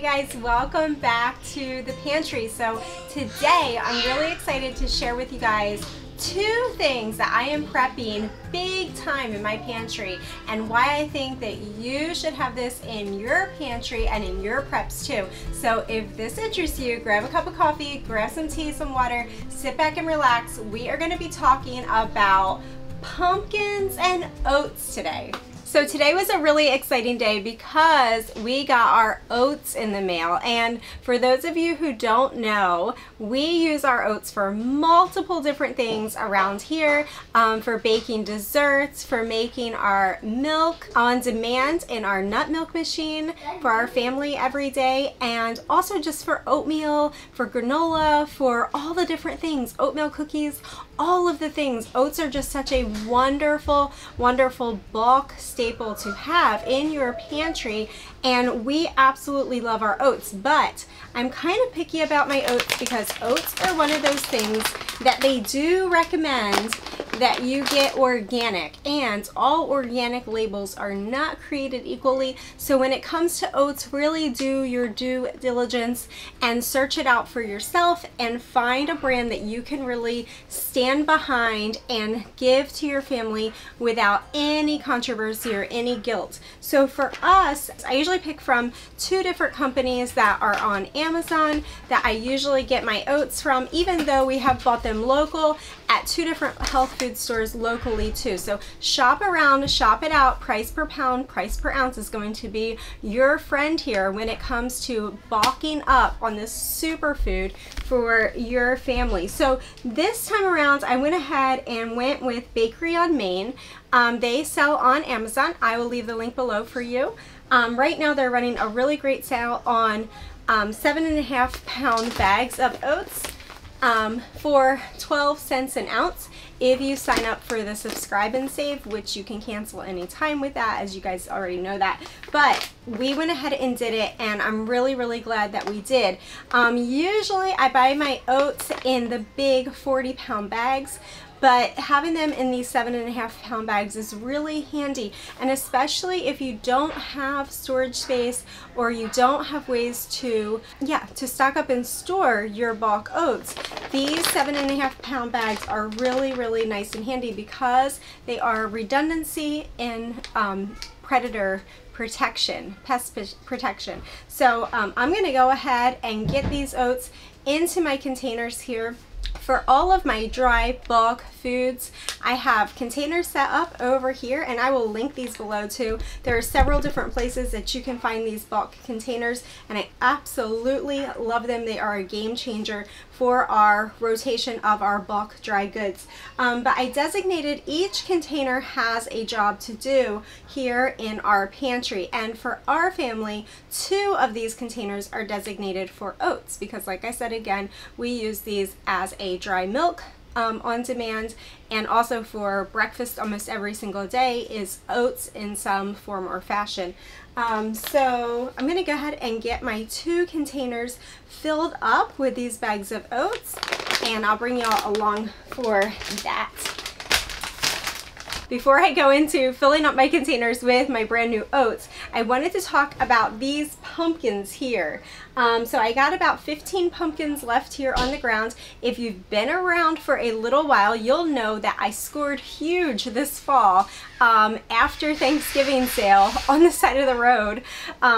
Hey guys, welcome back to the pantry. So today I'm really excited to share with you guys two things that I am prepping big time in my pantry and why I think that you should have this in your pantry and in your preps too. So if this interests you, grab a cup of coffee, grab some tea, some water, sit back and relax. We are going to be talking about pumpkins and oats today. So today was a really exciting day because we got our oats in the mail, and for those of you who don't know, we use our oats for multiple different things around here, for baking desserts, for making our milk on demand in our nut milk machine for our family every day, and also just for oatmeal, for granola, for all the different things, oatmeal cookies, all of the things. Oats are just such a wonderful, wonderful bulk staple to have in your pantry, and we absolutely love our oats. But I'm kind of picky about my oats because oats are one of those things that they do recommend that you get organic, and all organic labels are not created equally. So when it comes to oats, really do your due diligence and search it out for yourself and find a brand that you can really stand behind and give to your family without any controversy or any guilt. So for us, I usually pick from two different companies that are on Amazon that I usually get my oats from, even though we have bought them local at two different health food stores locally too. So shop around, shop it out. Price per pound, price per ounce is going to be your friend here when it comes to bulking up on this superfood for your family. So this time around, I went ahead and went with Bakery on Main. They sell on Amazon. I will leave the link below for you. Right now they're running a really great sale on 7.5 pound bags of oats for 12 cents an ounce if you sign up for the subscribe and save, which you can cancel anytime with that, as you guys already know that. But we went ahead and did it, and I'm really, really glad that we did. Usually I buy my oats in the big 40-pound bags, but having them in these 7.5 pound bags is really handy, and especially if you don't have storage space or you don't have ways to stock up and store your bulk oats. These 7.5 pound bags are really, really nice and handy because they are redundancy in predator protection, pest protection. So I'm going to go ahead and get these oats into my containers here. For all of my dry bulk foods, I have containers set up over here, and I will link these below too. There are several different places that you can find these bulk containers, and I absolutely love them. They are a game changer for our rotation of our bulk dry goods. But I designated each container has a job to do here in our pantry, and for our family, 2 of these containers are designated for oats because, like I said again, we use these as a dry milk on demand, and also for breakfast almost every single day is oats in some form or fashion. So I'm going to go ahead and get my 2 containers filled up with these bags of oats, and I'll bring y'all along for that. Before I go into filling up my containers with my brand new oats, I wanted to talk about these pumpkins here. So I got about 15 pumpkins left here on the ground. If you've been around for a little while, you'll know that I scored huge this fall after Thanksgiving sale on the side of the road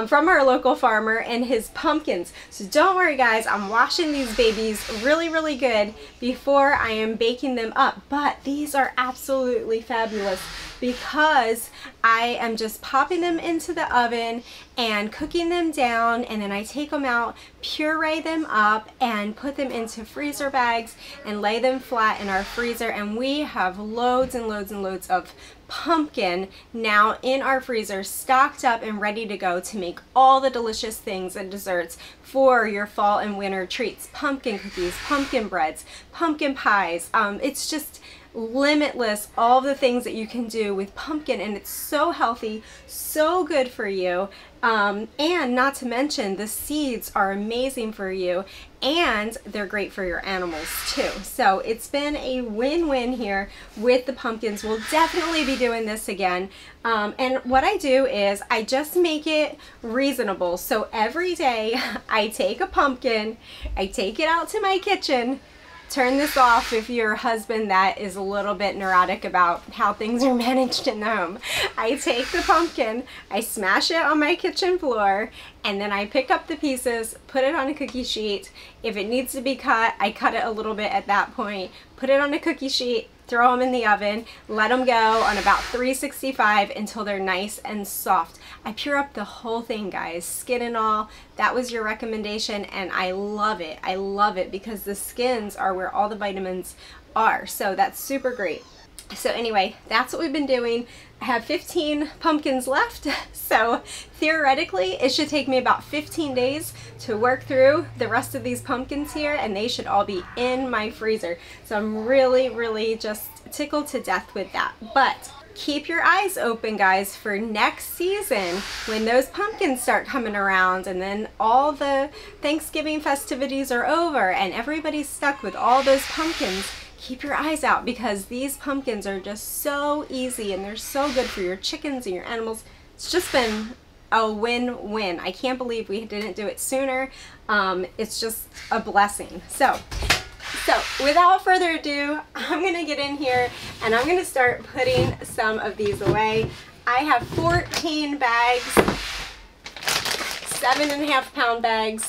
from our local farmer and his pumpkins. So don't worry guys, I'm washing these babies really, really good before I am baking them up. But these are absolutely fabulous because I am just popping them into the oven and cooking them down, and then I take them out, puree them up, and put them into freezer bags and lay them flat in our freezer, and we have loads and loads and loads of pumpkin now in our freezer, stocked up and ready to go to make all the delicious things and desserts for your fall and winter treats. Pumpkin cookies, pumpkin breads, pumpkin pies. It's just limitless, all the things that you can do with pumpkin, and it's so healthy, so good for you. And not to mention the seeds are amazing for you, and they're great for your animals too. So it's been a win-win here with the pumpkins. We'll definitely be doing this again. And what I do is I just make it reasonable. So every day I take a pumpkin, I take it out to my kitchen. Turn this off if you're a husband that is a little bit neurotic about how things are managed in the home. I take the pumpkin, I smash it on my kitchen floor, and then I pick up the pieces, put it on a cookie sheet. If it needs to be cut, I cut it a little bit at that point, put it on a cookie sheet, throw them in the oven, let them go on about 365 until they're nice and soft. I pure up the whole thing, guys, skin and all. That was your recommendation, and I love it. I love it because the skins are where all the vitamins are, so that's super great. So anyway, that's what we've been doing. I have 15 pumpkins left, so theoretically it should take me about 15 days to work through the rest of these pumpkins here, and they should all be in my freezer. So I'm really just tickled to death with that. But keep your eyes open, guys, for next season when those pumpkins start coming around, and then all the Thanksgiving festivities are over and everybody's stuck with all those pumpkins. Keep your eyes out, because these pumpkins are just so easy and they're so good for your chickens and your animals. It's just been a win-win. I can't believe we didn't do it sooner. It's just a blessing. So without further ado, I'm gonna get in here and I'm gonna start putting some of these away. I have 14 bags, 7.5 pound bags.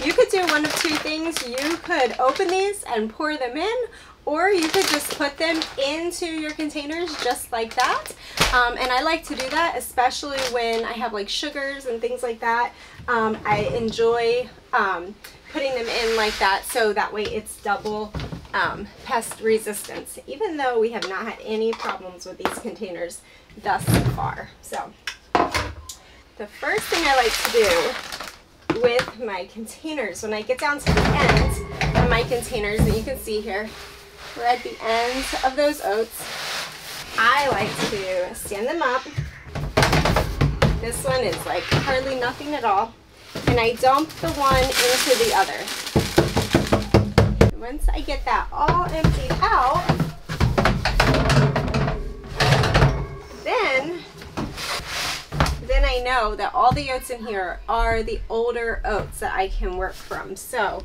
You could do one of two things. You could open these and pour them in, or you could just put them into your containers just like that. And I like to do that, especially when I have like sugars and things like that. I enjoy putting them in like that, so that way it's double pest resistance, even though we have not had any problems with these containers thus far. So the first thing I like to do with my containers, when I get down to the end of my containers, and you can see here, we're at the end of those oats, I like to stand them up. This one is like hardly nothing at all, and I dump the one into the other. Once I get that all emptied out, then I know that all the oats in here are the older oats that I can work from. So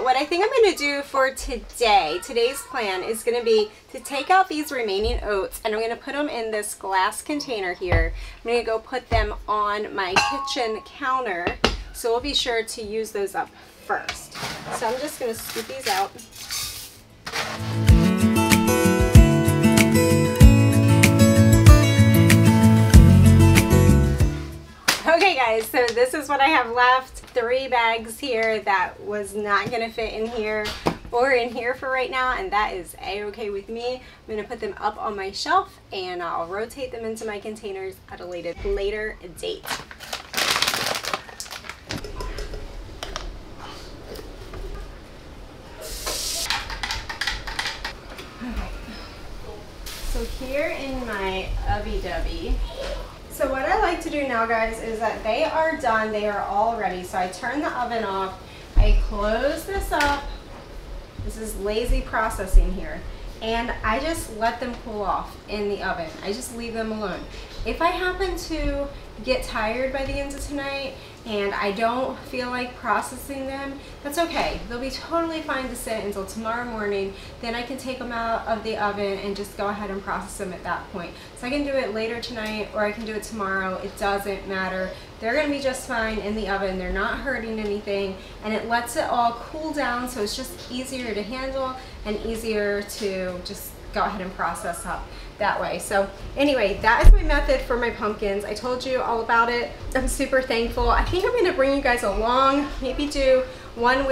what I think I'm going to do for today's plan is going to be to take out these remaining oats, and I'm going to put them in this glass container here. I'm going to go put them on my kitchen counter, so we'll be sure to use those up first. So I'm just going to scoop these out. Okay guys, so this is what I have left. 3 bags here that was not gonna fit in here or in here for right now, and that is a-okay with me. I'm gonna put them up on my shelf and I'll rotate them into my containers at a later date. So here in my Ubby-Dubby, so what I like to do now, guys, is that they are done, they are all ready. So I turn the oven off, I close this up. This is lazy processing here. And I just let them cool off in the oven. I just leave them alone. If I happen to get tired by the end of tonight and I don't feel like processing them, that's okay. They'll be totally fine to sit until tomorrow morning. Then I can take them out of the oven and just go ahead and process them at that point. So I can do it later tonight or I can do it tomorrow. It doesn't matter. They're going to be just fine in the oven. They're not hurting anything, and it lets it all cool down, so it's just easier to handle and easier to just go ahead and process up that way. So anyway, that is my method for my pumpkins. I told you all about it. I'm super thankful. I think I'm going to bring you guys along, maybe do one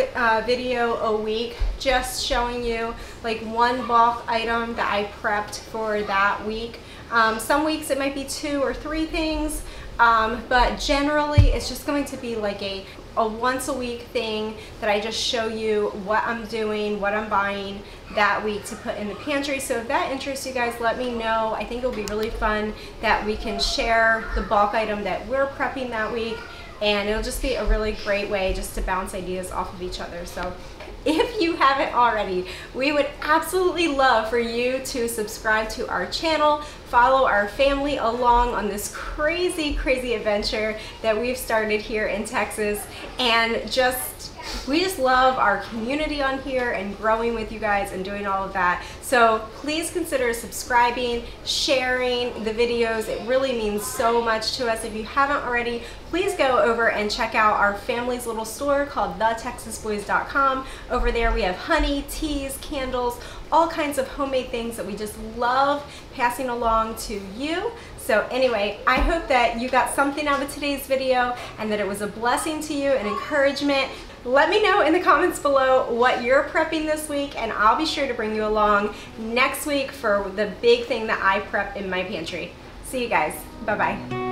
video a week, just showing you like one bulk item that I prepped for that week. Some weeks it might be 2 or 3 things. But generally it's just going to be like a once a week thing that I just show you what I'm doing, what I'm buying that week to put in the pantry. So if that interests you guys, let me know. I think it'll be really fun that we can share the bulk item that we're prepping that week, and it'll just be a really great way just to bounce ideas off of each other. So if you haven't already, we would absolutely love for you to subscribe to our channel, follow our family along on this crazy, crazy adventure that we've started here in Texas, and we just love our community on here and growing with you guys and doing all of that. So please consider subscribing, sharing the videos. It really means so much to us. If you haven't already, please go over and check out our family's little store called thetexasboys.com. Over there we have honey, teas, candles, all kinds of homemade things that we just love passing along to you. So anyway, I hope that you got something out of today's video and that it was a blessing to you and encouragement. Let me know in the comments below what you're prepping this week, and I'll be sure to bring you along next week for the big thing that I prep in my pantry. See you guys. Bye-bye.